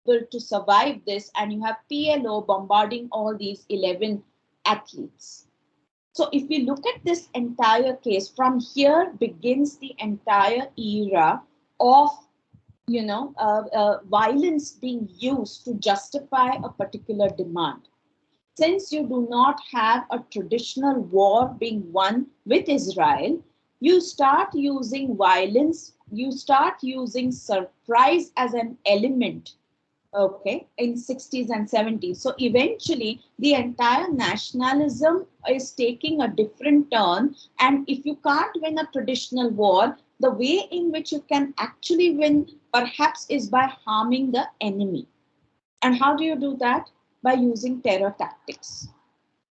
able to survive this, and you have PLO bombarding all these 11 athletes. So if we look at this entire case, from here begins the entire era of violence being used to justify a particular demand. Since you do not have a traditional war being won with Israel, you start using violence, you start using surprise as an element, okay, in 60s and 70s. So eventually the entire nationalism is taking a different turn, and if you can't win a traditional war, the way in which you can actually win perhaps is by harming the enemy. And how do you do that? By using terror tactics.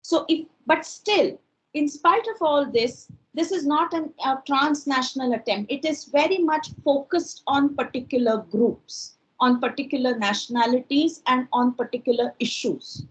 So if, but still, in spite of all this, this is not a transnational attempt. It is very much focused on particular groups, on particular nationalities, and on particular issues.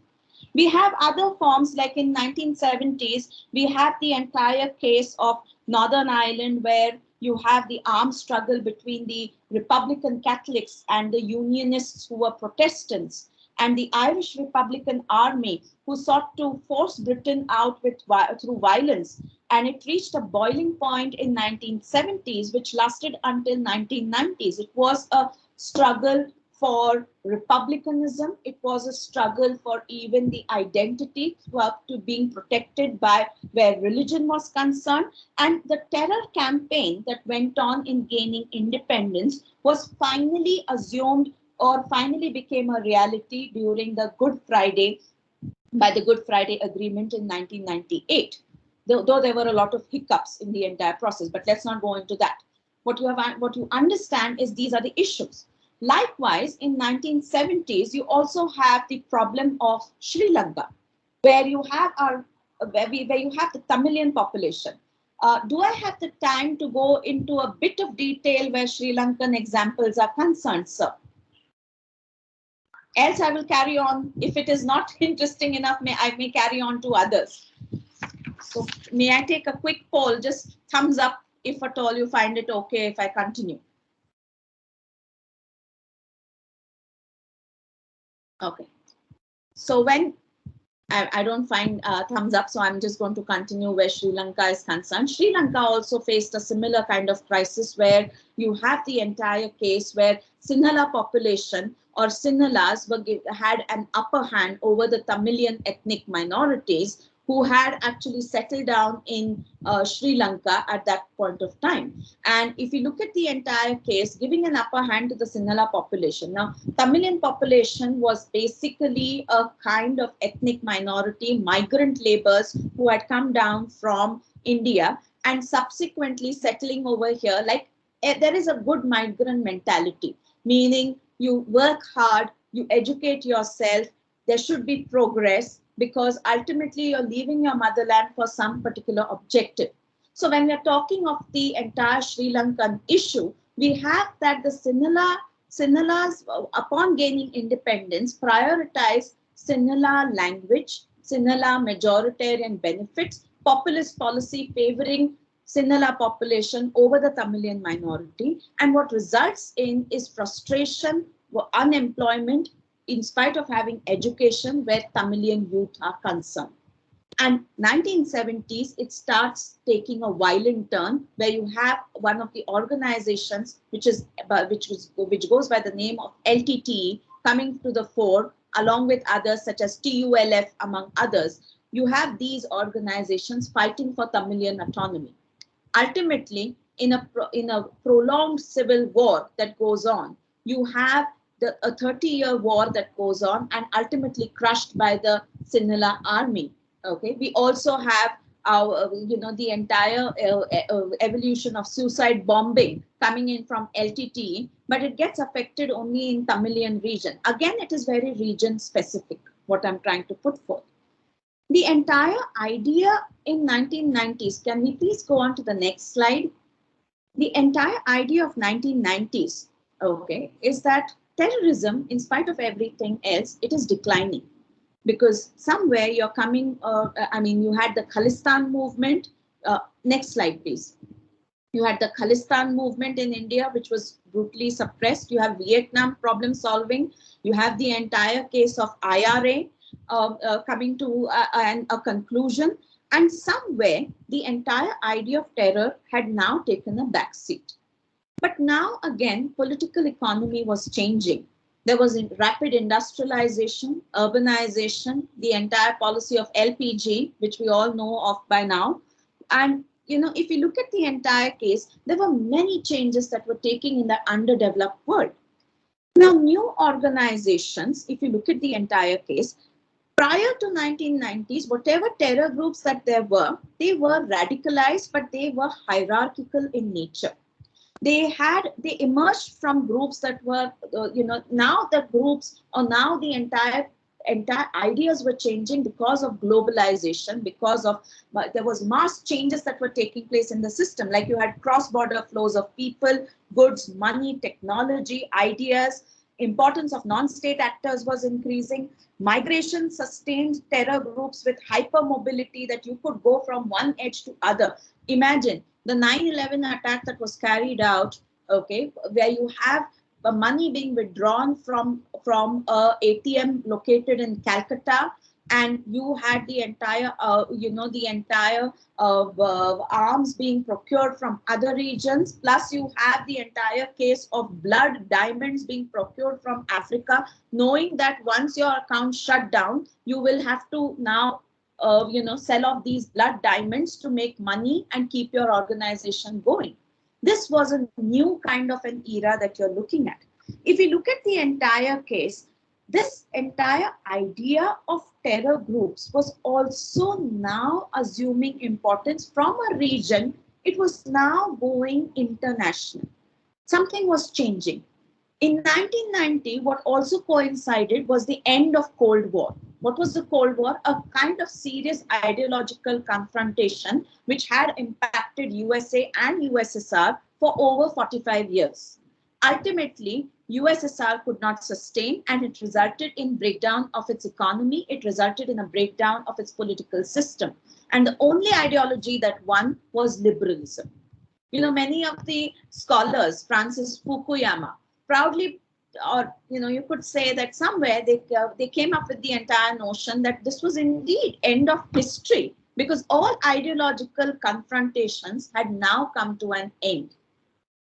We have other forms, like in 1970s, we have the entire case of Northern Ireland, where you have the armed struggle between the Republican Catholics and the Unionists who were Protestants, and the Irish Republican Army, who sought to force Britain out through violence. And it reached a boiling point in 1970s, which lasted until 1990s. It was a struggle for republicanism. It was a struggle for even the identity to being protected by where religion was concerned. And the terror campaign that went on in gaining independence was finally assumed, or finally became a reality during the Good Friday, by the Good Friday Agreement in 1998. Though there were a lot of hiccups in the entire process, but let's not go into that. What you understand is these are the issues. Likewise, in 1970s, you also have the problem of Sri Lanka, where you have where you have the Tamilian population. Do I have the time to go into a bit of detail where Sri Lankan examples are concerned, sir? Else I will carry on. If it is not interesting enough, I may carry on to others. So may I take a quick poll? Just thumbs up if at all you find it okay if I continue. Okay. So when I don't find thumbs up, so I'm just going to continue where Sri Lanka is concerned. Sri Lanka also faced a similar kind of crisis, where you have the entire case where Sinhala population or Sinhalas had an upper hand over the Tamilian ethnic minorities, who had actually settled down in Sri Lanka at that point of time. And if you look at the entire case, giving an upper hand to the Sinhala population. Now, Tamilian population was basically a kind of ethnic minority, migrant laborers who had come down from India and subsequently settling over here. Like, there is a good migrant mentality, meaning you work hard, you educate yourself, there should be progress, because ultimately you're leaving your motherland for some particular objective. So when we're talking of the entire Sri Lankan issue, we have that the Sinhalas, upon gaining independence, prioritize Sinhala language, Sinhala majoritarian benefits, populist policy favoring Sinhala population over the Tamilian minority. And what results in is frustration, unemployment, in spite of having education, where Tamilian youth are concerned. And 1970s, it starts taking a violent turn, where you have one of the organizations which goes by the name of LTTE coming to the fore, along with others such as TULF, among others. You have these organizations fighting for Tamilian autonomy. Ultimately, in a prolonged civil war that goes on, you have a 30-year war that goes on, and ultimately crushed by the Sinhala army. Okay, we also have our, the entire evolution of suicide bombing coming in from LTT, but it gets affected only in Tamilian region. Again, it is very region specific, what I'm trying to put forth. The entire idea in 1990s, can we please go on to the next slide? The entire idea of 1990s, okay, is that terrorism, in spite of everything else, it is declining. Because somewhere you're coming, you had the Khalistan movement. Next slide, please. You had the Khalistan movement in India, which was brutally suppressed. You have Vietnam problem solving. You have the entire case of IRA coming to a conclusion. And somewhere the entire idea of terror had now taken a backseat. But now again, political economy was changing. There was rapid industrialization, urbanization, the entire policy of LPG, which we all know of by now. And if you look at the entire case, there were many changes that were taking in the underdeveloped world. Now, new organizations, if you look at the entire case, prior to 1990s, whatever terror groups that there were, they were radicalized, but they were hierarchical in nature. They emerged from groups that were, now the groups, or now the entire ideas were changing because of globalization, because of there was mass changes that were taking place in the system. Like you had cross-border flows of people, goods, money, technology, ideas. Importance of non-state actors was increasing. Migration sustained terror groups with hypermobility, that you could go from one edge to other. Imagine the 9/11 attack that was carried out, okay, where you have the money being withdrawn from a ATM located in Calcutta, and you had the entire arms being procured from other regions. Plus, you have the entire case of blood diamonds being procured from Africa, knowing that once your account shut down, you will have to now sell off these blood diamonds to make money and keep your organization going. This was a new kind of an era that you're looking at. If you look at the entire case, this entire idea of terror groups was also now assuming importance from a region. It was now going international. Something was changing. In 1990, what also coincided was the end of Cold War. What was the Cold War? A kind of serious ideological confrontation which had impacted USA and USSR for over 45 years. Ultimately, USSR could not sustain, and it resulted in breakdown of its economy. It resulted in a breakdown of its political system. And the only ideology that won was liberalism. Many of the scholars, Francis Fukuyama, proudly, or you could say that somewhere they came up with the entire notion that this was indeed end of history, because all ideological confrontations had now come to an end.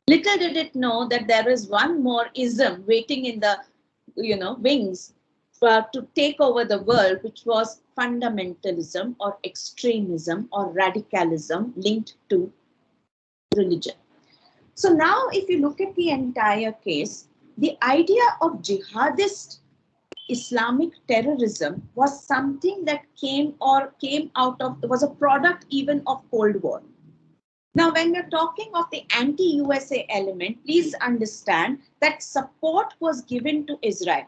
Little did it know that there is one more ism waiting in the wings to take over the world, which was fundamentalism or extremism or radicalism linked to religion. So now if you look at the entire case, the idea of jihadist Islamic terrorism was something that came out of, was a product even of Cold War. Now, when we're talking of the anti-USA element, please understand that support was given to Israel.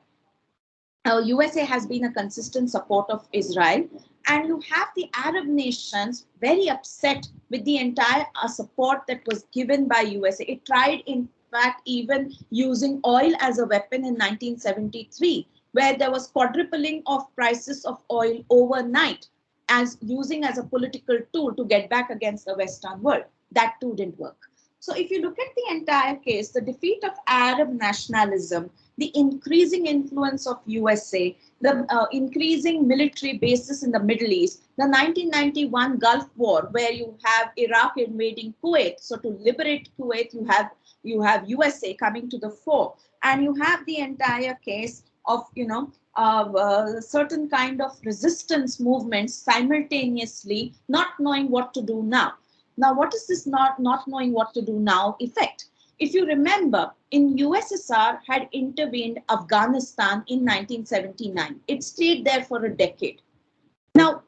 USA has been a consistent support of Israel, and you have the Arab nations very upset with the entire support that was given by USA. It tried, in fact, even using oil as a weapon in 1973, where there was quadrupling of prices of oil overnight, as using as a political tool to get back against the Western world. That too didn't work. So if you look at the entire case, the defeat of Arab nationalism, the increasing influence of USA, the increasing military bases in the Middle East, the 1991 Gulf War, where you have Iraq invading Kuwait. So to liberate Kuwait, you have USA coming to the fore, and you have the entire case of certain kind of resistance movements simultaneously, not knowing what to do now. Now, what is this not knowing what to do now effect? If you remember, in USSR had intervened Afghanistan in 1979. It stayed there for a decade. Now,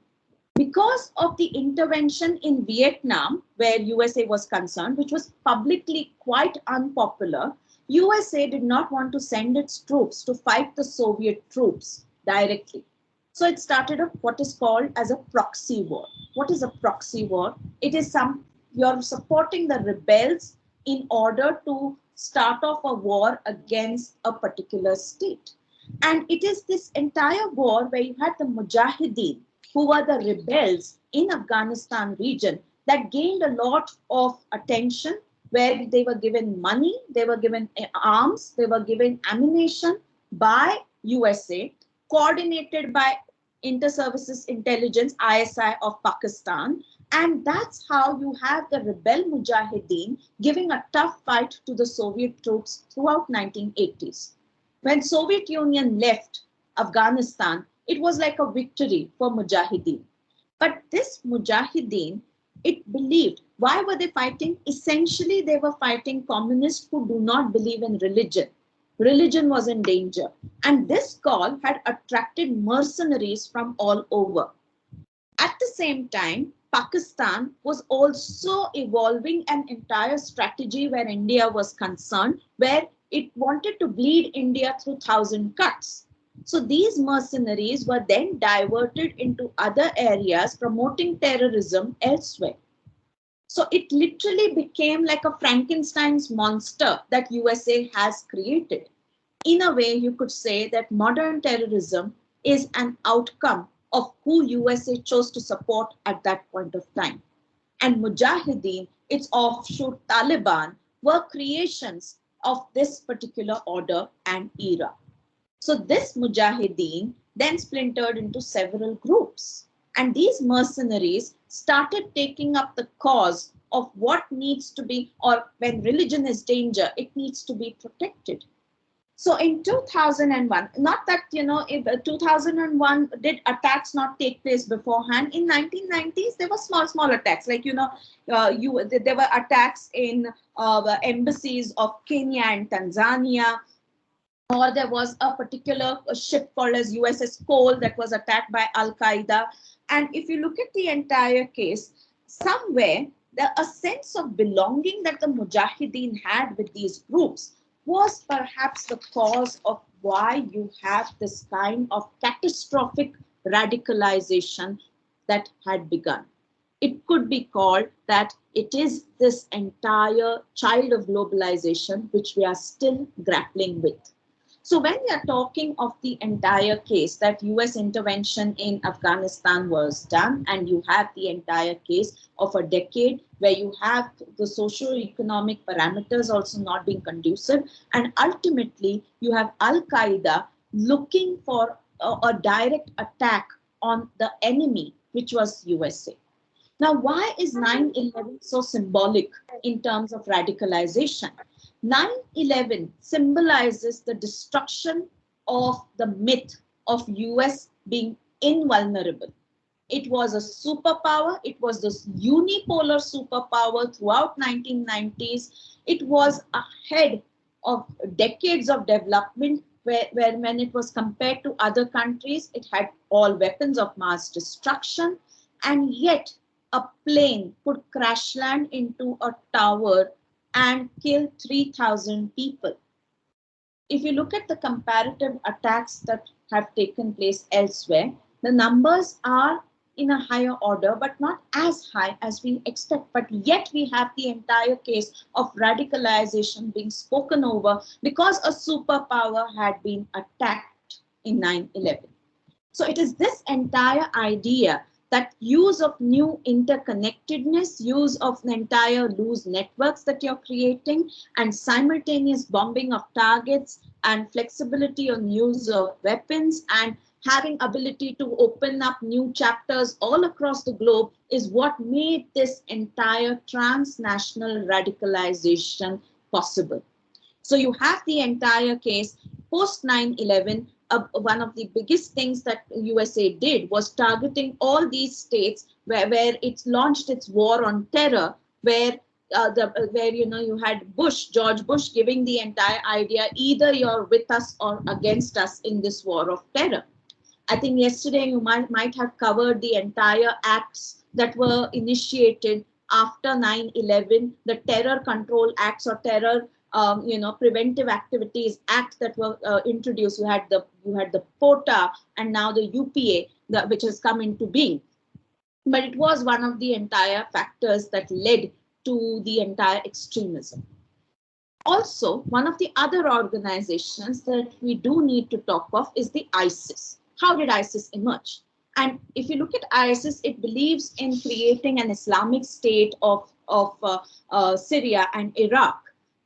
because of the intervention in Vietnam, where USA was concerned, which was publicly quite unpopular, USA did not want to send its troops to fight the Soviet troops directly. So it started what is called as a proxy war. What is a proxy war? It is you're supporting the rebels in order to start off a war against a particular state. And it is this entire war where you had the Mujahideen, who were the rebels in Afghanistan region, that gained a lot of attention, where they were given money, they were given arms, they were given ammunition by USA, coordinated by Inter-Services Intelligence, ISI of Pakistan. And that's how you have the rebel Mujahideen giving a tough fight to the Soviet troops throughout 1980s. When Soviet Union left Afghanistan, it was like a victory for Mujahideen. But this Mujahideen, it believed, why were they fighting? Essentially, they were fighting communists who do not believe in religion. Religion was in danger. And this call had attracted mercenaries from all over. At the same time, Pakistan was also evolving an entire strategy where India was concerned, where it wanted to bleed India through 1,000 cuts. So these mercenaries were then diverted into other areas promoting terrorism elsewhere. So it literally became like a Frankenstein's monster that USA has created. In a way, you could say that modern terrorism is an outcome of who USA chose to support at that point of time. And Mujahideen, its offshoot Taliban, were creations of this particular order and era. So this Mujahideen then splintered into several groups. And these mercenaries started taking up the cause of what needs to be, or when religion is danger, it needs to be protected. So in 2001, not that, if 2001 did attacks not take place beforehand. In 1990s, there were small attacks. Like, there were attacks in the embassies of Kenya and Tanzania, or there was a particular ship called as USS Cole that was attacked by Al-Qaeda. And if you look at the entire case, somewhere a sense of belonging that the Mujahideen had with these groups was perhaps the cause of why you have this kind of catastrophic radicalization that had begun. It could be called that it is this entire child of globalization which we are still grappling with. So when we are talking of the entire case that US intervention in Afghanistan was done, and you have the entire case of a decade where you have the socio-economic parameters also not being conducive, and ultimately you have Al-Qaeda looking for a direct attack on the enemy, which was USA. Now, why is 9/11 so symbolic in terms of radicalization? 9/11 symbolizes the destruction of the myth of US being invulnerable. It was a superpower. It was this unipolar superpower throughout 1990s. It was ahead of decades of development where when it was compared to other countries, it had all weapons of mass destruction, and yet a plane could crash land into a tower and kill 3,000 people. If you look at the comparative attacks that have taken place elsewhere, the numbers are in a higher order, but not as high as we expect. But yet we have the entire case of radicalization being spoken over because a superpower had been attacked in 9/11. So it is this entire idea that use of new interconnectedness, use of the entire loose networks that you're creating, and simultaneous bombing of targets, and flexibility on use of weapons, and having ability to open up new chapters all across the globe is what made this entire transnational radicalization possible. So you have the entire case post 9/11. One of the biggest things that USA did was targeting all these states where it launched its war on terror, where you had George Bush giving the entire idea, either you're with us or against us in this war of terror. I think yesterday you might have covered the entire acts that were initiated after 9/11, the Terror Control Acts or Terror Preventive Activities Act that were introduced. You had the POTA and now the UPA, which has come into being. But it was one of the entire factors that led to the entire extremism. Also, one of the other organizations that we do need to talk of is the ISIS. How did ISIS emerge? And if you look at ISIS, it believes in creating an Islamic state of Syria and Iraq.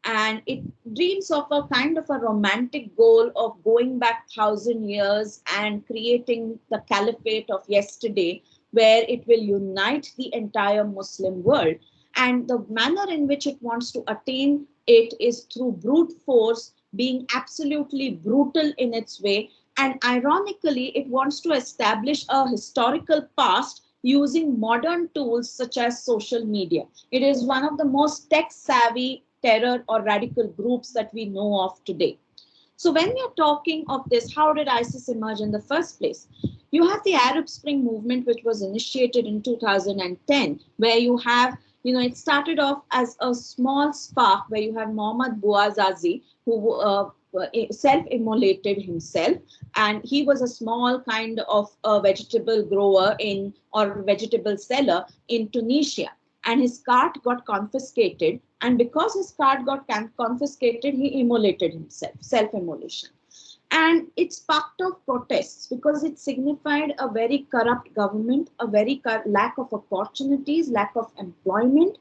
And it dreams of a kind of a romantic goal of going back 1,000 years and creating the caliphate of yesterday, where it will unite the entire Muslim world. And the manner in which it wants to attain it is through brute force, being absolutely brutal in its way. And ironically, it wants to establish a historical past using modern tools such as social media. It is one of the most tech savvy terror or radical groups that we know of today. So when we are talking of this, how did ISIS emerge in the first place? You have the Arab Spring movement, which was initiated in 2010, where you have, it started off as a small spark where you have Mohammad Bouazizi, who self-immolated himself, and he was a small kind of a vegetable grower or vegetable seller in Tunisia, and his cart got confiscated, and because his cart got confiscated, he immolated himself, self-immolation. And it sparked off protests because it signified a very corrupt government, a very lack of opportunities, lack of employment.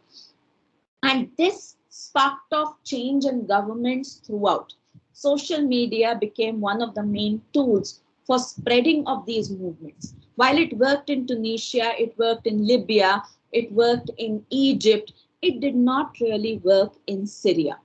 And this sparked off change in governments throughout. Social media became one of the main tools for spreading of these movements. While it worked in Tunisia, it worked in Libya, it worked in Egypt, it did not really work in Syria.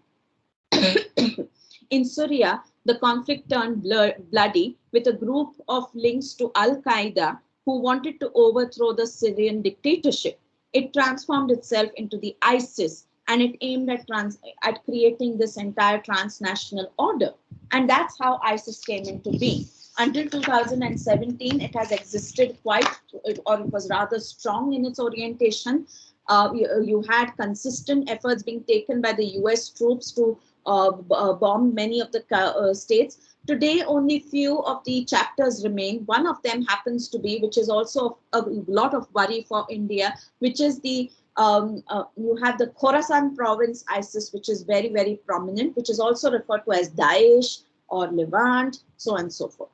In Syria, the conflict turned bloody with a group of links to Al-Qaeda who wanted to overthrow the Syrian dictatorship. It transformed itself into the ISIS, and it aimed at creating this entire transnational order. And that's how ISIS came into being. Until 2017, it has existed or it was rather strong in its orientation. You had consistent efforts being taken by the US troops to bomb many of the states. Today, only few of the chapters remain. One of them happens to be, which is also a lot of worry for India, which is the you have the Khorasan province ISIS, which is very, very prominent, which is also referred to as Daesh or Levant, so on and so forth.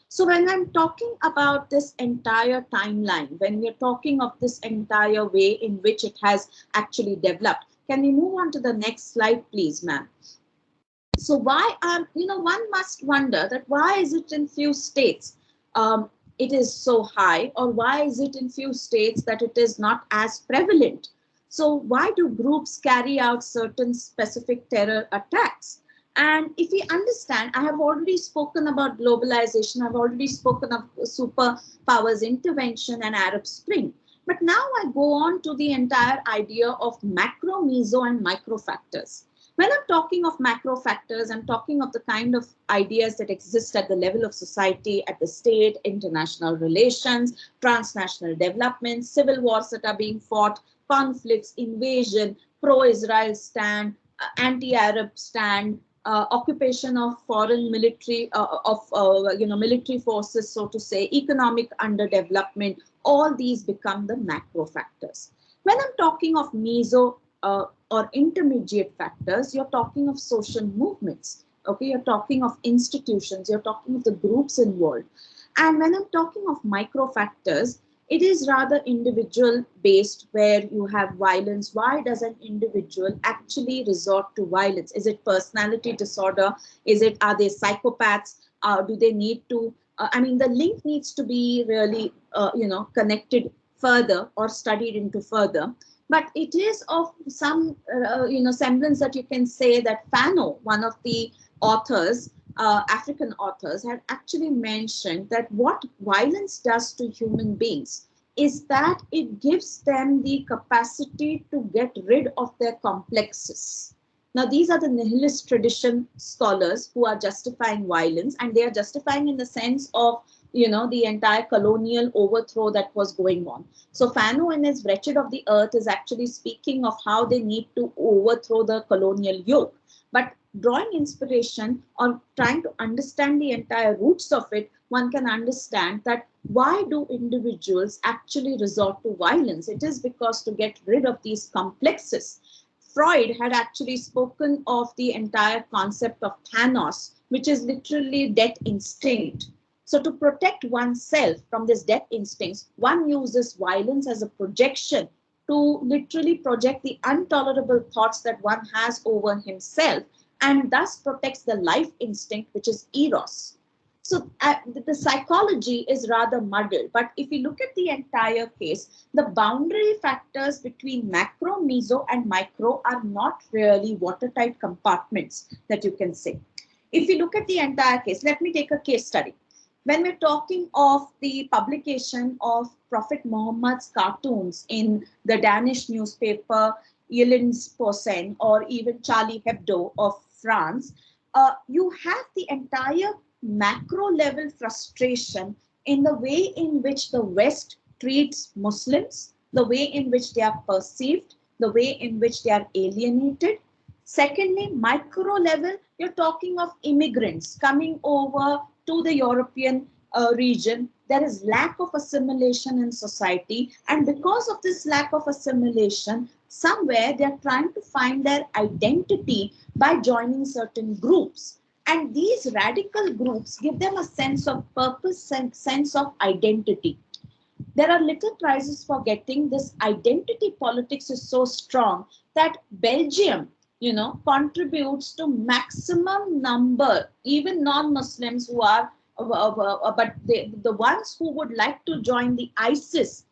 So when I'm talking about this entire timeline, when we're talking of this entire way in which it has actually developed, can we move on to the next slide, please, ma'am? So why one must wonder that why is it in few states it is so high, or why is it in few states that it is not as prevalent? So why do groups carry out certain specific terror attacks? And if we understand, I have already spoken about globalization, I've already spoken of superpowers intervention and Arab Spring. But now I go on to the entire idea of macro, meso, and micro factors. When I'm talking of macro factors, I'm talking of the kind of ideas that exist at the level of society, at the state, international relations, transnational development, civil wars that are being fought, conflicts, invasion, pro-Israel stand, anti-Arab stand, occupation of foreign military, military forces, so to say, economic underdevelopment, all these become the macro factors. When I'm talking of meso or intermediate factors, you're talking of social movements, okay? You're talking of institutions, you're talking of the groups involved. And when I'm talking of micro factors, it is rather individual based, where you have violence. Why does an individual actually resort to violence? Is it personality disorder? Are they psychopaths? Do they need to, the link needs to be really, connected further or studied into further. But it is of some, semblance that you can say that Fano, one of the authors, African authors, had actually mentioned that what violence does to human beings is that it gives them the capacity to get rid of their complexes. Now, these are the nihilist tradition scholars who are justifying violence, and they are justifying in the sense of, the entire colonial overthrow that was going on. So Fano in his Wretched of the Earth is actually speaking of how they need to overthrow the colonial yoke. But drawing inspiration or trying to understand the entire roots of it, one can understand that why do individuals actually resort to violence? It is because to get rid of these complexes. Freud had actually spoken of the entire concept of Thanos, which is literally death instinct. So to protect oneself from this death instincts, one uses violence as a projection to literally project the intolerable thoughts that one has over himself, and thus protects the life instinct, which is eros. So the psychology is rather muddled. But if you look at the entire case, the boundary factors between macro, meso, and micro are not really watertight compartments that you can say. If you look at the entire case, let me take a case study. When we're talking of the publication of Prophet Muhammad's cartoons in the Danish newspaper Yelens Posen or even Charlie Hebdo of France, you have the entire macro level frustration in the way in which the West treats Muslims, the way in which they are perceived, the way in which they are alienated. Secondly, micro level, you're talking of immigrants coming over to the European region. There is lack of assimilation in society, and because of this lack of assimilation, somewhere they're trying to find their identity by joining certain groups. And these radical groups give them a sense of purpose and sense of identity. There are little prizes for getting this identity politics is so strong that Belgium, contributes to maximum number, even non-Muslims who are, but the ones who would like to join the ISIS,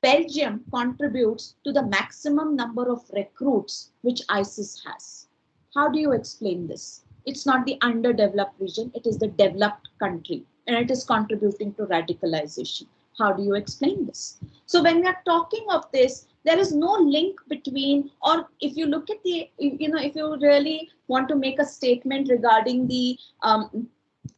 Belgium contributes to the maximum number of recruits which ISIS has. How do you explain this? It's not the underdeveloped region, it is the developed country, and it is contributing to radicalization. How do you explain this? So when we are talking of this, there is no link between, or if you look at the, if you really want to make a statement regarding the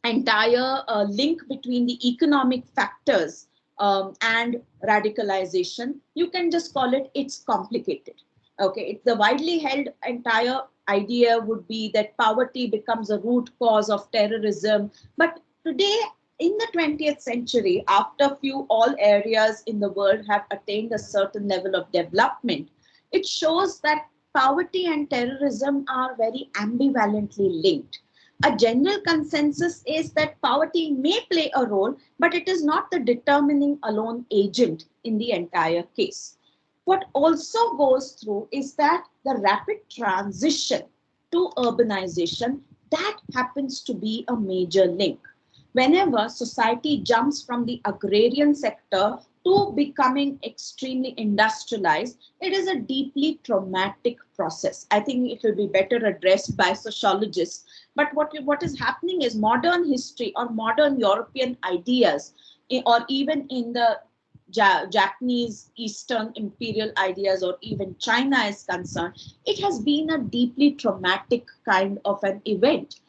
entire link between the economic factors and radicalization, you can just call it, it's complicated. Okay, the widely held entire idea would be that poverty becomes a root cause of terrorism. But today, in the 20th century, after few all areas in the world have attained a certain level of development, it shows that poverty and terrorism are very ambivalently linked. A general consensus is that poverty may play a role, but it is not the determining alone agent in the entire case. What also goes through is that the rapid transition to urbanization, that happens to be a major link. Whenever society jumps from the agrarian sector to becoming extremely industrialized, it is a deeply traumatic process. I think it will be better addressed by sociologists. But what is happening is modern history or modern European ideas, or even in the Japanese Eastern imperial ideas, or even China is concerned, it has been a deeply traumatic kind of an event.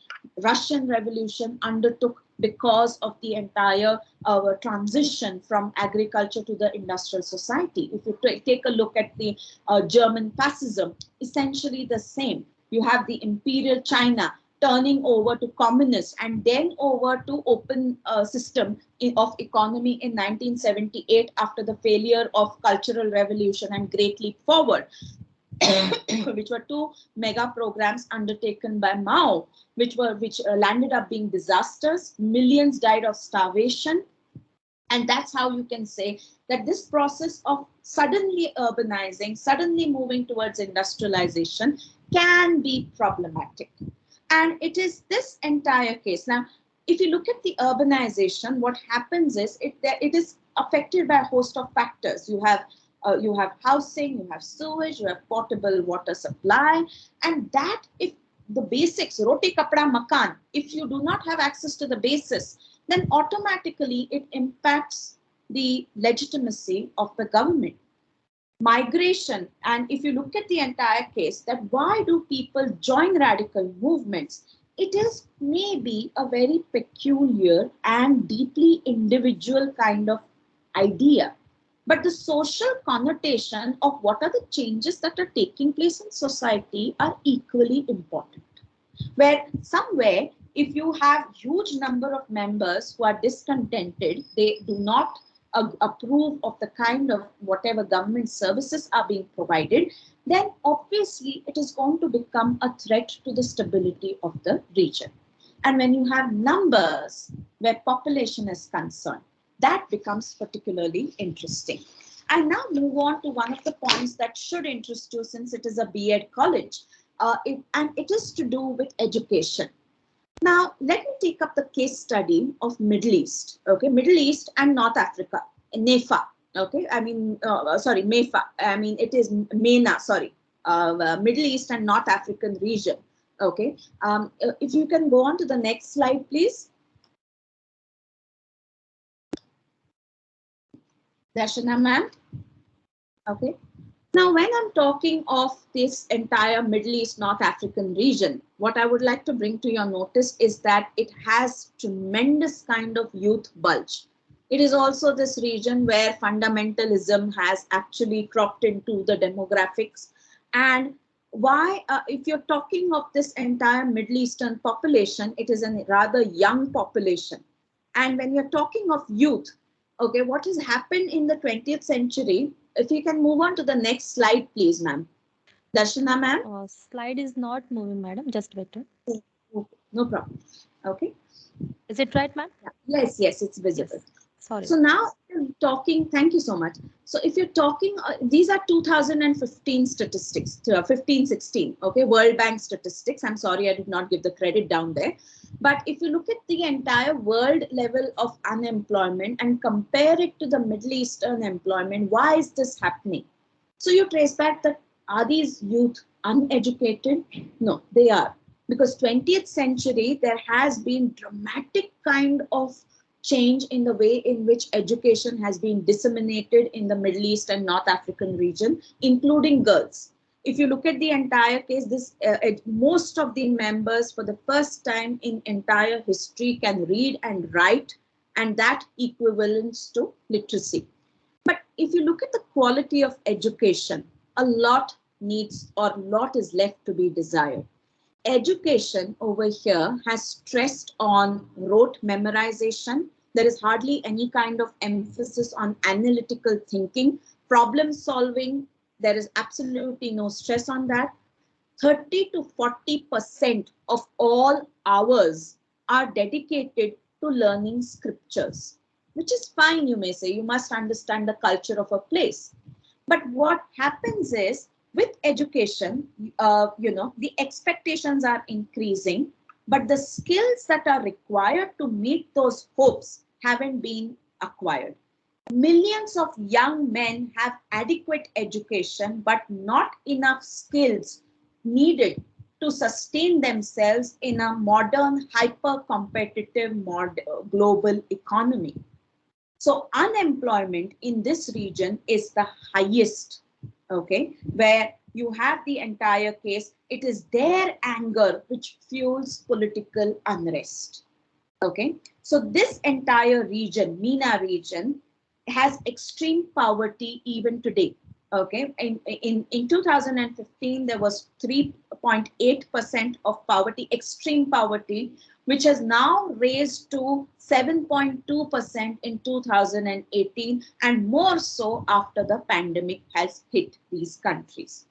Russian Revolution undertook because of the entire transition from agriculture to the industrial society. If you take a look at the German fascism, essentially the same. You have the imperial China turning over to communist and then over to open system of economy in 1978 after the failure of Cultural Revolution and Great Leap Forward, which were two mega programs undertaken by Mao, which landed up being disasters. Millions died of starvation. And that's how you can say that this process of suddenly urbanizing, suddenly moving towards industrialization can be problematic. And it is this entire case. Now, if you look at the urbanization, what happens is it is affected by a host of factors. You have housing, you have sewage, you have potable water supply, and that, if the basics, roti, kapda, makan, if you do not have access to the basis, then automatically it impacts the legitimacy of the government. Migration, and if you look at the entire case, that why do people join radical movements? It is maybe a very peculiar and deeply individual kind of idea. But the social connotation of what are the changes that are taking place in society are equally important. Where somewhere, if you have huge number of members who are discontented, they do not approve of the kind of whatever government services are being provided, then obviously it is going to become a threat to the stability of the region. And when you have numbers where population is concerned, that becomes particularly interesting. I now move on to one of the points that should interest you since it is a B.Ed college, and it is to do with education. Now, let me take up the case study of Middle East, okay, Middle East and North Africa, NEFA, okay, sorry, MEFA, it is MENA, sorry, Middle East and North African region, okay. If you can go on to the next slide, please. Darshana ma'am, okay. Now, when I'm talking of this entire Middle East, North African region, what I would like to bring to your notice is that it has tremendous kind of youth bulge. It is also this region where fundamentalism has actually cropped into the demographics. And why, if you're talking of this entire Middle Eastern population, it is a rather young population. And when you're talking of youth, okay, what has happened in the 20th century, if you can move on to the next slide, please, ma'am. Darshana, ma'am. Slide is not moving, madam. Just wait. Okay, no problem. Okay. Is it right, ma'am? Yes, yes, it's visible. Yes. Sorry. So now talking, thank you so much. So if you're talking, these are 2015 statistics, 15, 16, okay, World Bank statistics. I'm sorry, I did not give the credit down there. But if you look at the entire world level of unemployment and compare it to the Middle Eastern employment, why is this happening? So you trace back that, are these youth uneducated? No, they are. Because 20th century, there has been dramatic kind of change in the way in which education has been disseminated in the Middle East and North African region, including girls. If you look at the entire case, this most of the members for the first time in entire history can read and write, and that equivalents to literacy. But if you look at the quality of education, a lot needs or a lot is left to be desired. Education over here has stressed on rote memorization. There is hardly any kind of emphasis on analytical thinking, problem solving. There is absolutely no stress on that. 30 to 40% of all hours are dedicated to learning scriptures, which is fine, you may say. You must understand the culture of a place. But what happens is, with education, the expectations are increasing, but the skills that are required to meet those hopes haven't been acquired. Millions of young men have adequate education, but not enough skills needed to sustain themselves in a modern, hyper-competitive global economy. So unemployment in this region is the highest, okay, where you have the entire case. It is their anger which fuels political unrest, okay. So this entire region, MENA region, has extreme poverty even today, okay. In 2015, there was 3.8% of poverty, extreme poverty, which has now raised to 7.2% in 2018, and more so after the pandemic has hit these countries.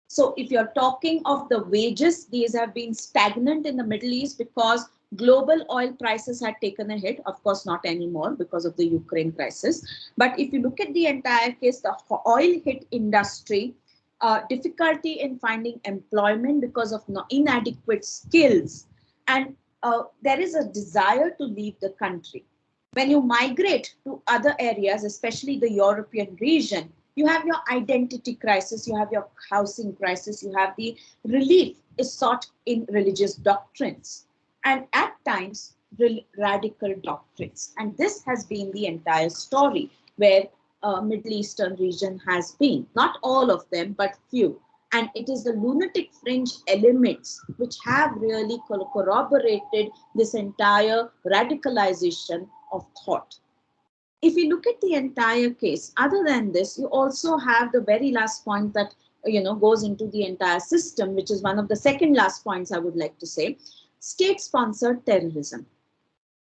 So if you're talking of the wages, these have been stagnant in the Middle East because global oil prices had taken a hit. Of course, not anymore because of the Ukraine crisis. But if you look at the entire case, the oil hit industry, difficulty in finding employment because of inadequate skills, and there is a desire to leave the country. When you migrate to other areas, especially the European region, you have your identity crisis, you have your housing crisis, you have the relief is sought in religious doctrines, and at times radical doctrines. And this has been the entire story where Middle Eastern region has been, not all of them, but few. And it is the lunatic fringe elements which have really corroborated this entire radicalization of thought. If you look at the entire case, other than this, you also have the very last point that goes into the entire system, which is one of the second last points I would like to say, state-sponsored terrorism.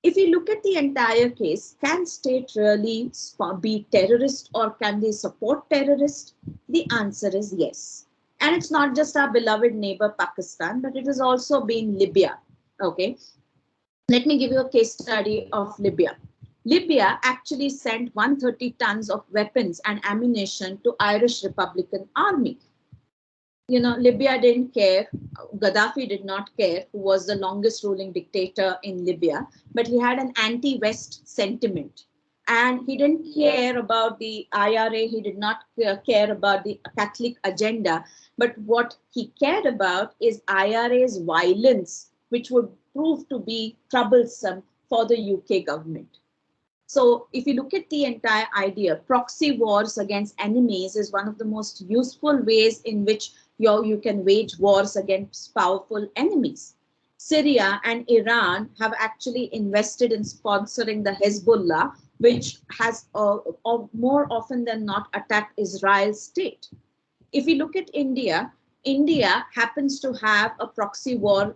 If you look at the entire case, can state really be terrorist or can they support terrorists? The answer is yes. And it's not just our beloved neighbor Pakistan, but it has also been Libya. Okay. Let me give you a case study of Libya. Libya actually sent 130 tons of weapons and ammunition to Irish Republican Army. Libya didn't care. Gaddafi did not care, who was the longest ruling dictator in Libya, but he had an anti-West sentiment. And he didn't care about the IRA, he did not care about the Catholic agenda. But what he cared about is IRA's violence, which would prove to be troublesome for the UK government. So if you look at the entire idea, proxy wars against enemies is one of the most useful ways in which you can wage wars against powerful enemies. Syria and Iran have actually invested in sponsoring the Hezbollah, which has more often than not attacked Israel's state. If we look at India, India happens to have a proxy war,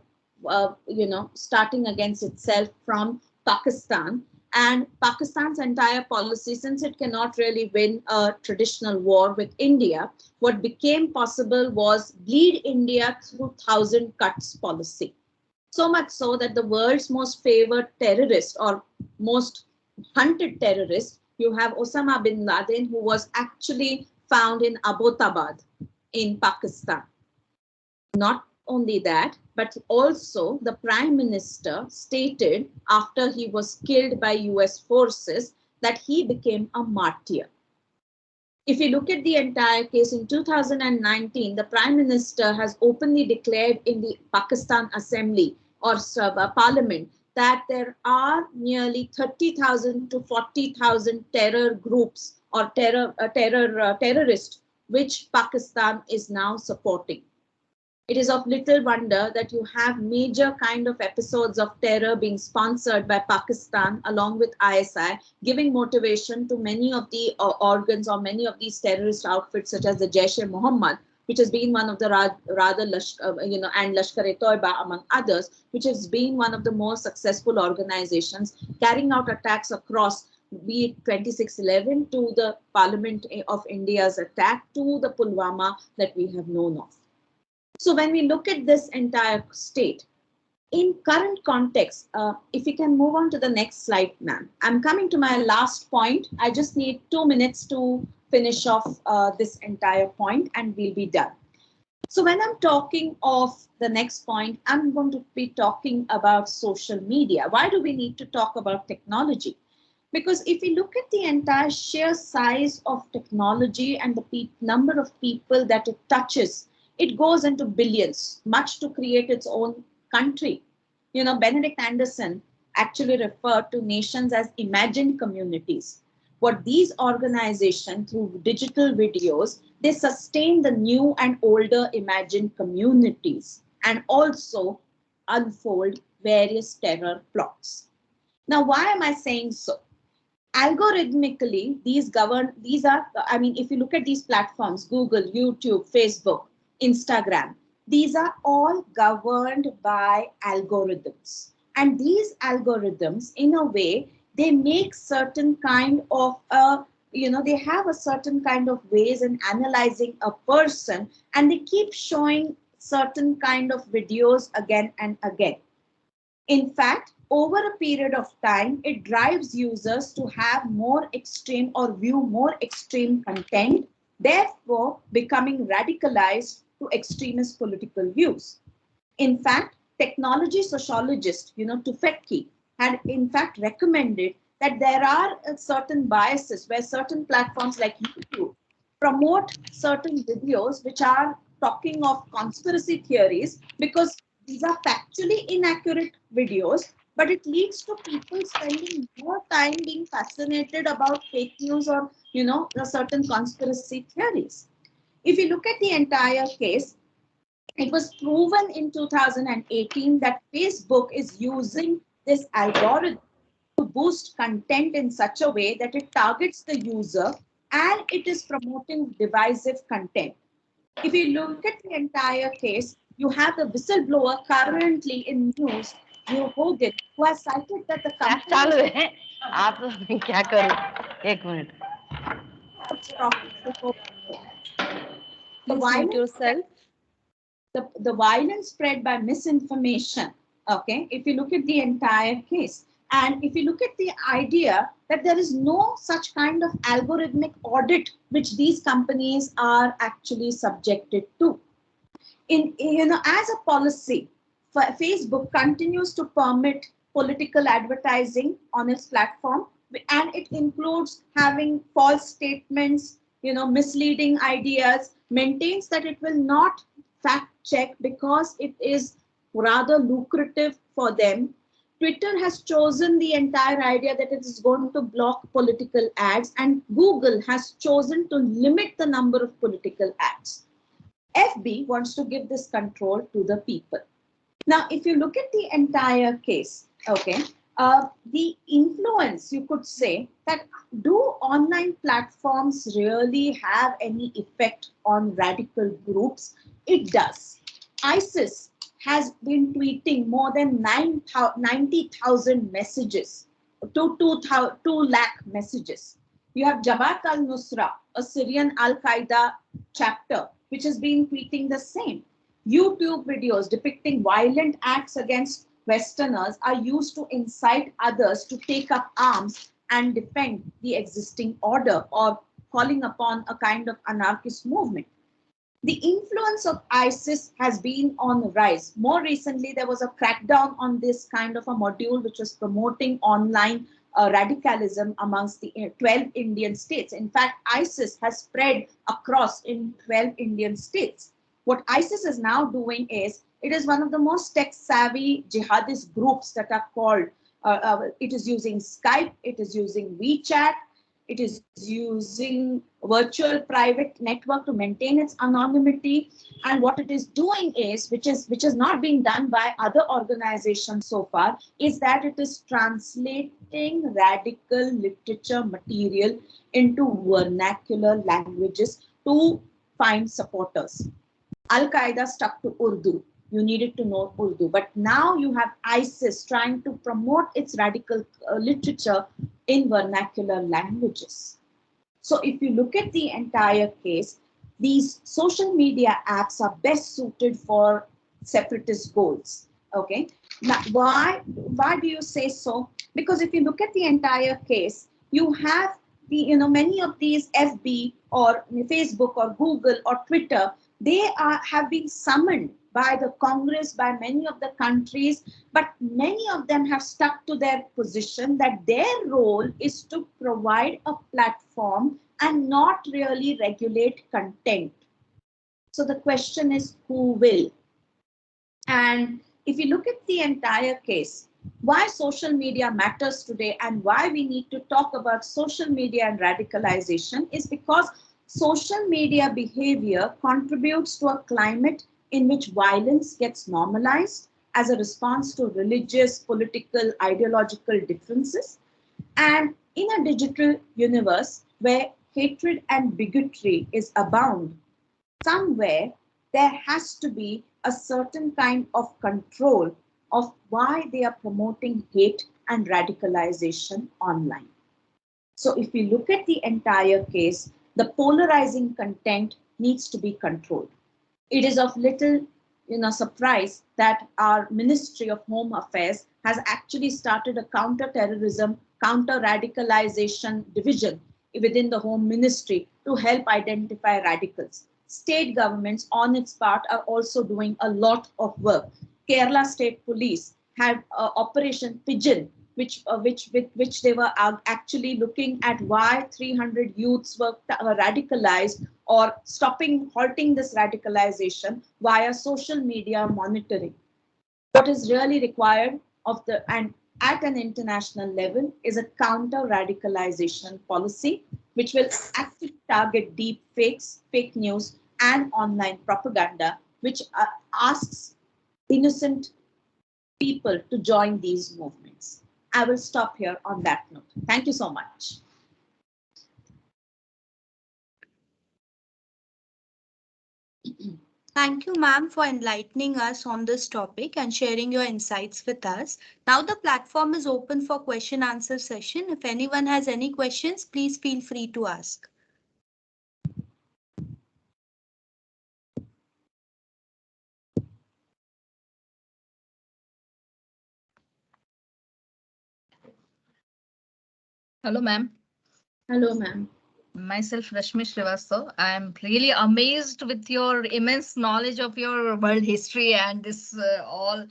starting against itself from Pakistan. And Pakistan's entire policy, since it cannot really win a traditional war with India, what became possible was bleed India through 1,000 cuts policy. So much so that the world's most favored terrorist or most hunted terrorist, you have Osama bin Laden, who was actually found in Abbottabad in Pakistan. Not only that, but also the Prime Minister stated after he was killed by US forces that he became a martyr. If you look at the entire case in 2019, the Prime Minister has openly declared in the Pakistan Assembly or Parliament that there are nearly 30,000 to 40,000 terror groups or terrorists which Pakistan is now supporting. It is of little wonder that you have major kind of episodes of terror being sponsored by Pakistan along with ISI, giving motivation to many of the organs or many of these terrorist outfits such as the Jaish-e-Mohammed, which has been one of the and Lashkar-e-Toiba among others, which has been one of the most successful organizations carrying out attacks across, be it 2611 to the Parliament of India's attack to the Pulwama that we have known of. So when we look at this entire state, in current context, if we can move on to the next slide, ma'am. I'm coming to my last point. I just need 2 minutes to finish off this entire point and we'll be done. So when I'm talking of the next point, I'm going to be talking about social media. Why do we need to talk about technology? Because if we look at the entire sheer size of technology and the number of people that it touches, it goes into billions, much to create its own country. Benedict Anderson actually referred to nations as imagined communities. What these organizations, through digital videos, they sustain the new and older imagined communities and also unfold various terror plots. Now, why am I saying so? Algorithmically, if you look at these platforms, Google, YouTube, Facebook, Instagram, these are all governed by algorithms. And these algorithms, in a way, they make certain kind of, they have a certain kind of ways in analyzing a person, and they keep showing certain kind of videos again and again. In fact, over a period of time, it drives users to have more extreme or view more extreme content, therefore becoming radicalized to extremist political views. In fact, technology sociologist, Tufekci, had in fact recommended that there are certain biases where certain platforms like YouTube promote certain videos which are talking of conspiracy theories because these are factually inaccurate videos, but it leads to people spending more time being fascinated about fake news or, the certain conspiracy theories. If you look at the entire case, it was proven in 2018 that Facebook is using this algorithm to boost content in such a way that it targets the user and it is promoting divisive content. If you look at the entire case, you have the whistleblower currently in news, Joe Hogan, who has cited that the company चालू है आप क्या करूं एक minute the Please mute violence yourself. the violence spread by misinformation. Okay, if you look at the entire case, And if you look at the idea that there is no such kind of algorithmic audit which these companies are actually subjected to. As a policy, Facebook continues to permit political advertising on its platform, and it includes having false statements, misleading ideas, maintains that it will not fact check because it is rather lucrative for them. Twitter has chosen the entire idea that it is going to block political ads, and Google has chosen to limit the number of political ads. FB wants to give this control to the people. Now, if you look at the entire case, okay, the influence, you could say that do online platforms really have any effect on radical groups? It does. ISIS has been tweeting more than 90,000 messages, 2 lakh messages. You have Jabhat al-Nusra, a Syrian Al-Qaeda chapter, which has been tweeting the same. YouTube videos depicting violent acts against Westerners are used to incite others to take up arms and defend the existing order, or calling upon a kind of anarchist movement. The influence of ISIS has been on the rise. More recently, there was a crackdown on this kind of a module which was promoting online radicalism amongst the 12 Indian states. In fact, ISIS has spread across in 12 Indian states. What ISIS is now doing is, it is one of the most tech-savvy jihadist groups that are called, it is using Skype, it is using WeChat, it is using virtual private network to maintain its anonymity. And what it is doing is, which is not being done by other organizations so far, is that it is translating radical literature material into vernacular languages to find supporters. Al-Qaeda stuck to Urdu. You needed to know Urdu. But now you have ISIS trying to promote its radical literature in vernacular languages. So if you look at the entire case, these social media apps are best suited for separatist goals. Okay. Now, why do you say so? Because if you look at the entire case, you have many of these FB or Facebook or Google or Twitter, they have been summoned by the Congress, by many of the countries, but many of them have stuck to their position that their role is to provide a platform and not really regulate content. So the question is, who will? And if you look at the entire case, why social media matters today and why we need to talk about social media and radicalization is because social media behavior contributes to a climate in which violence gets normalized as a response to religious, political, ideological differences. And in a digital universe where hatred and bigotry is abound, somewhere there has to be a certain kind of control of why they are promoting hate and radicalization online. So if we look at the entire case, the polarizing content needs to be controlled. It is of little surprise that our Ministry of Home Affairs has actually started a counter-terrorism, counter-radicalization division within the Home Ministry to help identify radicals. State governments on its part are also doing a lot of work. Kerala State Police had Operation Pigeon, which they were actually looking at why 300 youths were radicalized, or halting this radicalization via social media monitoring. What is really required and at an international level is a counter-radicalization policy, which will actually target deep fakes, fake news, and online propaganda, which asks innocent people to join these movements. I will stop here on that note. Thank you so much. Thank you, ma'am, for enlightening us on this topic and sharing your insights with us. Now the platform is open for question answer session. If anyone has any questions, please feel free to ask. Hello, ma'am. Hello, ma'am. Myself, Rashmi Srivastav. I am really amazed with your immense knowledge of your world history and this all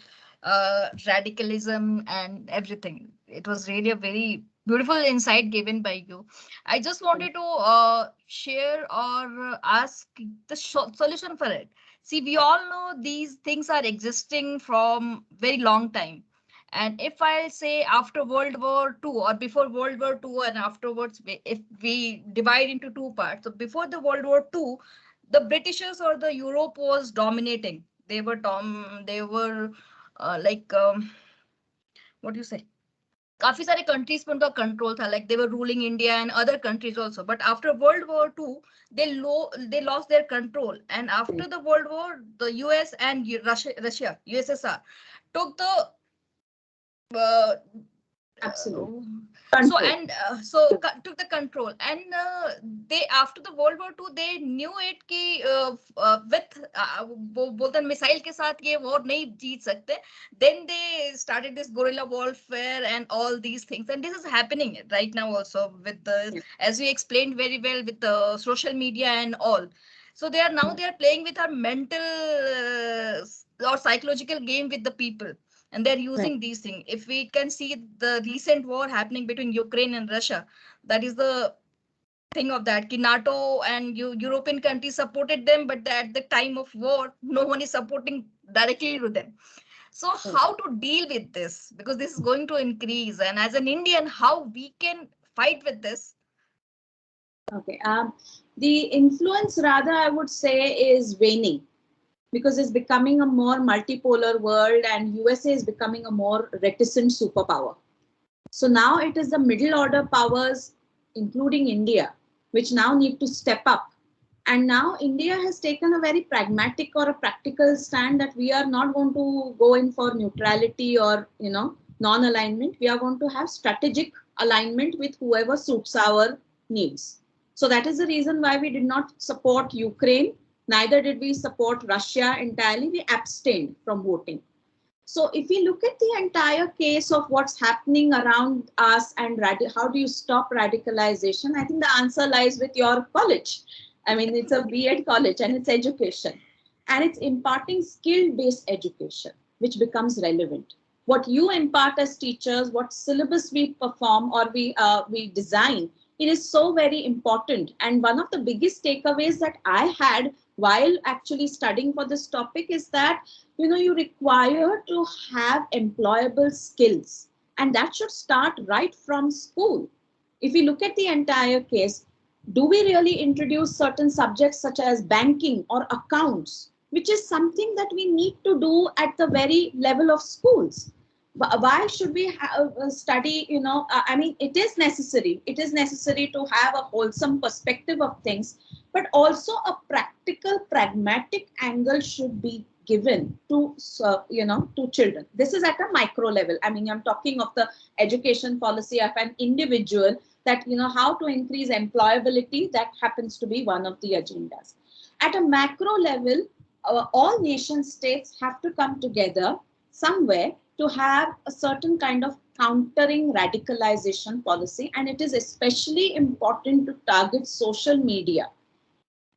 radicalism and everything. It was really a very beautiful insight given by you. I just wanted to share or ask the solution for it. See, we all know these things are existing from very long time. And if I'll say after World War II or before World War II and afterwards, if we divide into two parts, so before the World War II, the Britishers or the Europe was dominating. They were like what do you say? काफी सारे countries पे उनका control था like they were ruling India and other countries also but after world war two they lost their control and after the world war the US and Russia USSR took the uh, Absolutely. so Control. and took the control and they after the world war II they knew it कि with वो बोलते हैं missile के साथ ये war नहीं जीत सकते then they started this guerrilla warfare and all these things and this is happening right now also with the as we explained very well with the social media and all so they are playing with our mental or psychological game with the people and they're using Right. these things. If we can see the recent war happening between Ukraine and Russia, that is the thing of that. Ki NATO and European countries supported them, but at the time of war, no one is supporting directly to them. So how to deal with this? Because this is going to increase. And as an Indian, how we can fight with this? Okay. The influence, rather, I would say, is waning because it's becoming a more multipolar world, and USA is becoming a more reticent superpower. So now it is the middle order powers, including India, which now need to step up. And now India has taken a very pragmatic or a practical stand that we are not going to go in for neutrality or non-alignment. We are going to have strategic alignment with whoever suits our needs. So that is the reason why we did not support Ukraine. Neither did we support Russia entirely. We abstained from voting. So if we look at the entire case of what's happening around us and how do you stop radicalization, I think the answer lies with your college. I mean, it's a B.Ed college and it's education. And it's imparting skill-based education, which becomes relevant. What you impart as teachers, what syllabus we perform or we design, it is so very important. And one of the biggest takeaways that I had while actually studying for this topic is that you require to have employable skills, and that should start right from school. If we look at the entire case, do we really introduce certain subjects such as banking or accounts, which is something that we need to do at the very level of schools? Why should we study, I mean, it is necessary to have a wholesome perspective of things, but also a practical pragmatic angle should be given to to children. This is at a micro level. I mean, I'm talking of the education policy of an individual, that how to increase employability, that happens to be one of the agendas. At a macro level, all nation states have to come together somewhere to have a certain kind of countering radicalization policy, and it is especially important to target social media,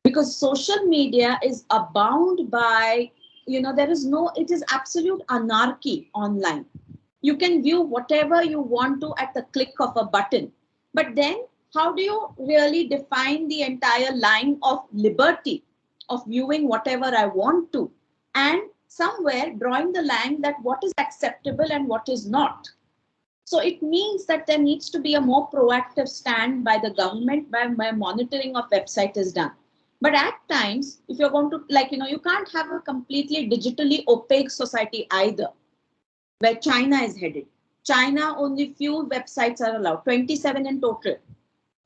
because social media is abound by, it is absolute anarchy online. You can view whatever you want to at the click of a button, but then how do you really define the entire line of liberty of viewing whatever I want to, and somewhere drawing the line that what is acceptable and what is not? So it means that there needs to be a more proactive stand by the government by monitoring of website is done. But at times, if you're going to, you can't have a completely digitally opaque society either, where China is headed. China, only few websites are allowed, 27 in total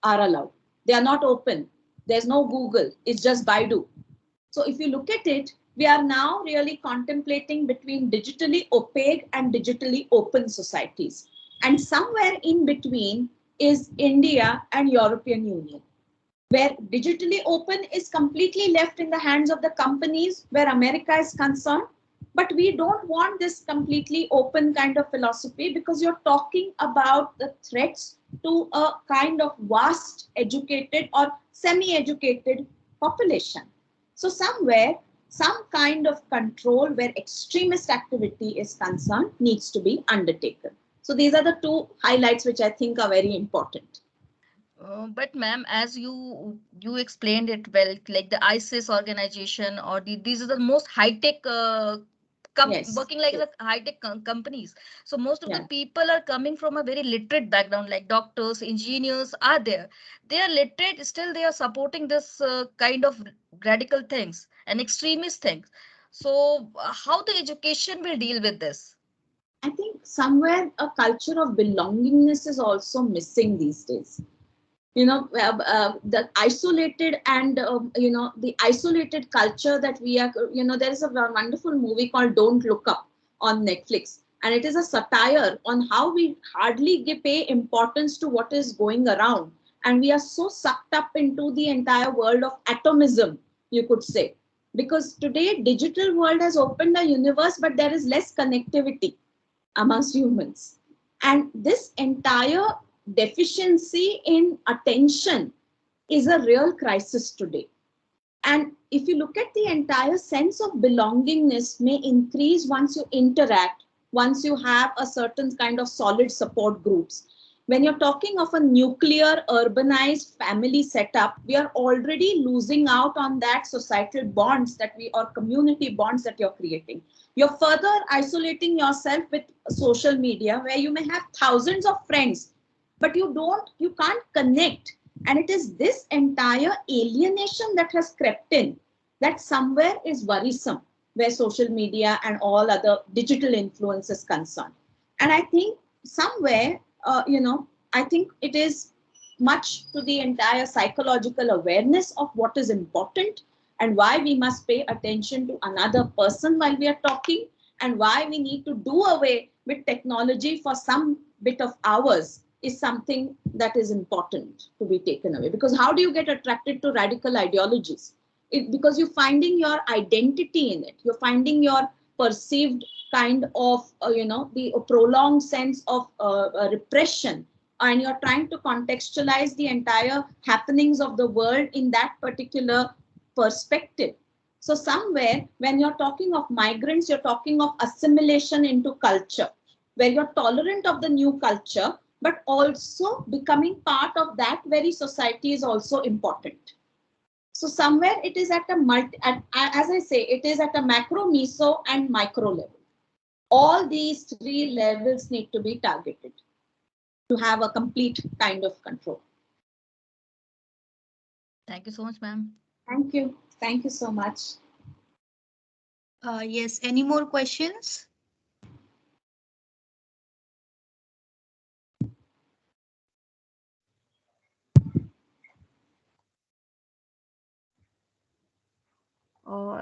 are allowed. They are not open. There's no Google, it's just Baidu. So if you look at it, we are now really contemplating between digitally opaque and digitally open societies. And somewhere in between is India and European Union, where digitally open is completely left in the hands of the companies where America is concerned. But we don't want this completely open kind of philosophy, because you're talking about the threats to a kind of vast educated or semi-educated population. So somewhere, some kind of control where extremist activity is concerned needs to be undertaken. So these are the two highlights which I think are very important. But ma'am, as you explained it well, like the ISIS organization or these are the most high tech Yes. working like the high tech companies. So most of the Yeah. people are coming from a very literate background, like doctors, engineers are there. They are literate, still they are supporting this kind of radical things and extremist things. So how the education will deal with this? I think somewhere a culture of belongingness is also missing these days. The isolated and the isolated culture that we are, there is a wonderful movie called Don't Look Up on Netflix, and it is a satire on how we hardly pay importance to what is going around, and we are so sucked up into the entire world of atomism, you could say, because today digital world has opened a universe, but there is less connectivity amongst humans. And this entire deficiency in attention is a real crisis today. And if you look at the entire sense of belongingness may increase once you interact, once you have a certain kind of solid support groups. When you're talking of a nuclear urbanized family setup, we are already losing out on that societal bonds that or community bonds that you're creating. You're further isolating yourself with social media where you may have thousands of friends, but you can't connect. And it is this entire alienation that has crept in that somewhere is worrisome, where social media and all other digital influence is concerned. And I think somewhere, I think it is much to the entire psychological awareness of what is important and why we must pay attention to another person while we are talking, and why we need to do away with technology for some bit of hours is something that is important to be taken away. Because how do you get attracted to radical ideologies? Because you're finding your identity in it. You're finding your perceived kind of, the prolonged sense of repression. And you're trying to contextualize the entire happenings of the world in that particular perspective. So somewhere, when you're talking of migrants, you're talking of assimilation into culture, where you're tolerant of the new culture, but also becoming part of that very society is also important. So somewhere it is at as I say, it is at a macro, meso, and micro level. All these three levels need to be targeted to have a complete kind of control. Thank you so much, ma'am. Thank you. Thank you so much. Yes, any more questions?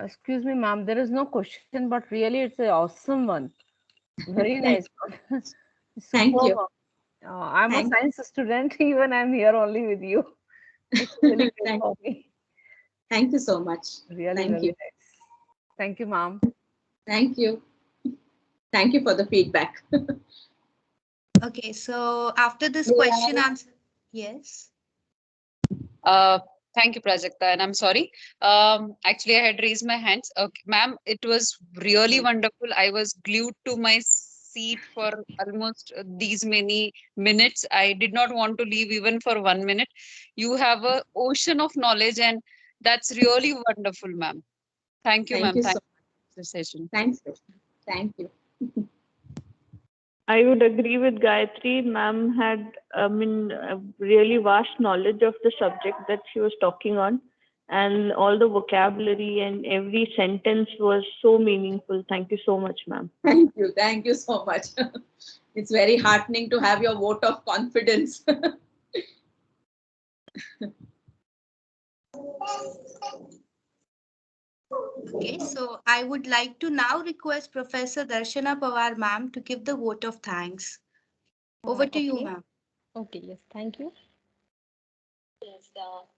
Excuse me, ma'am. There is no question, but really, it's an awesome one. Very nice. Thank Superb. you. I'm a Thank science student. Even I'm here only with you. It's really great thank, for me. thank you so much. Really, Thank really you. nice. Thank you, ma'am. Thank you. Thank you for the feedback. Okay, so after this Yeah. question answer, yes. Uh, Thank you, Prajakta, and I'm sorry. Actually, I had raised my hands. Okay, ma'am, it was really wonderful. I was glued to my seat for almost these many minutes. I did not want to leave even for 1 minute. You have a ocean of knowledge, and that's really wonderful, ma'am. Thank you, Thank ma'am. you Thank so you for the session. Thanks. Thank you. I would agree with Gayatri. Ma'am had, a really vast knowledge of the subject that she was talking on, and all the vocabulary and every sentence was so meaningful. Thank you so much, ma'am. Thank you. Thank you so much. It's very heartening to have your vote of confidence. Okay, so I would like to now request Professor Darshana Pawar ma'am to give the vote of thanks. Over to you, Okay. ma'am. Okay, yes, thank you. Yes,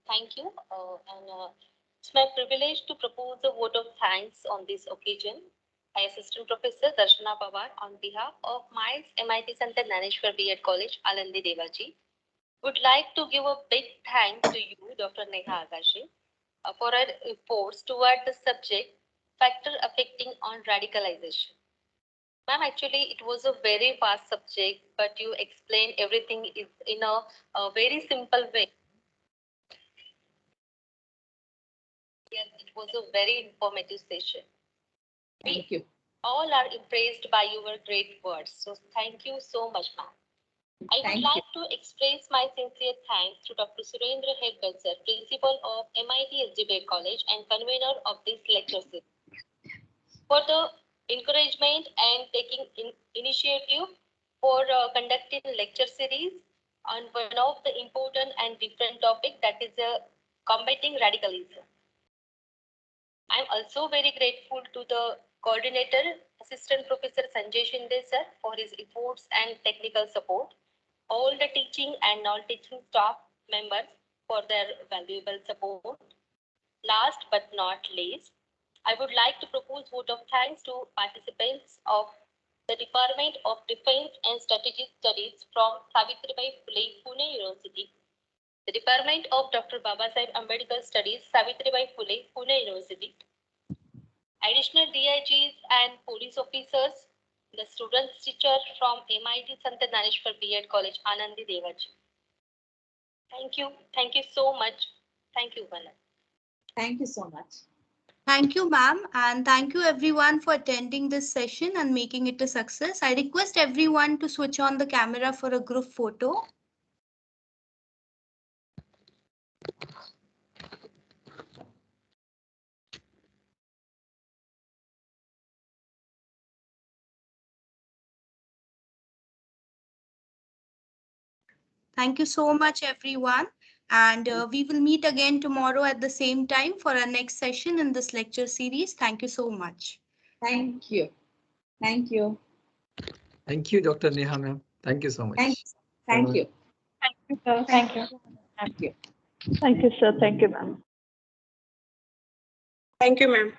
thank you. It's my privilege to propose a vote of thanks on this occasion. I, Assistant Professor Darshana Pawar, on behalf of MAEER MIT Center Dnyaneshwar B.Ed College, Alandi, Devachi. Would like to give a big thanks to you, Dr. Neha Aagashe, for her efforts toward the subject factor affecting on radicalization. Ma'am, actually, it was a very vast subject, but you explained everything in a very simple way. Yes, it was a very informative session. Thank you. All are impressed by your great words. So thank you so much, ma'am. I would Thank like to express my sincere thanks to Dr. Surendra Hedkar, sir, Principal of MIT SDB College and convener of this lecture series, for the encouragement and taking initiative for conducting lecture series on one of the important and different topic, that is combating radicalism. I am also very grateful to the coordinator, Assistant Professor Sanjay Shinde sir, for his efforts and technical support, all the teaching and non-teaching staff members for their valuable support. Last but not least, I would like to propose vote of thanks to participants of the Department of Defense and Strategic Studies from Savitribai Phule, Pune University, the Department of Dr. Babasaheb Ambedkar Studies, Savitribai Phule, Pune University, additional DIGs and police officers, the students teacher from MIT Dnyaneshwar B.Ed College, Alandi, Devachi. Thank you so much. Thank you, Bala. Thank you so much. Thank you, ma'am, and thank you everyone for attending this session and making it a success. I request everyone to switch on the camera for a group photo. Thank you so much, everyone. And we will meet again tomorrow at the same time for our next session in this lecture series. Thank you so much. Thank you. Thank you. Thank you, Dr. Neha, ma'am. Thank you so much. Thank you. Thank you, sir. Thank you. Thank you. Thank you, sir. Thank you, ma'am. Thank you, ma'am.